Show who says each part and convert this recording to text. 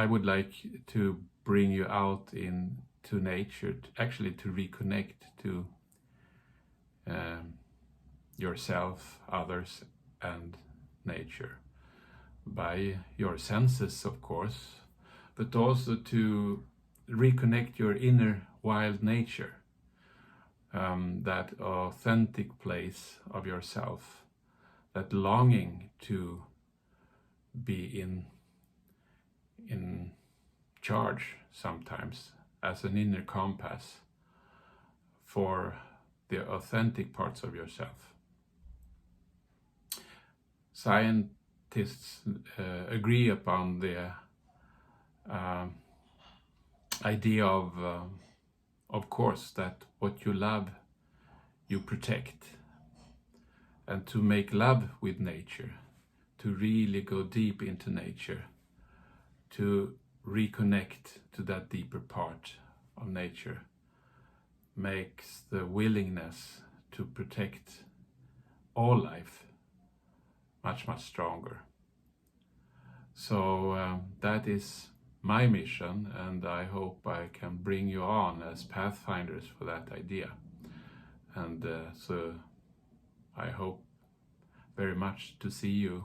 Speaker 1: I would like to bring you out into nature, actually to reconnect to yourself, others, and nature by your senses, of course, but also to reconnect your inner wild nature, that authentic place of yourself, that longing to be in charge sometimes as an inner compass for the authentic parts of yourself. Scientists agree upon the idea of course, that what you love, you protect. And to make love with nature, to really go deep into nature, to reconnect to that deeper part of nature, makes the willingness to protect all life much, much stronger. So that is my mission, and I hope I can bring you on as pathfinders for that idea. And so I hope very much to see you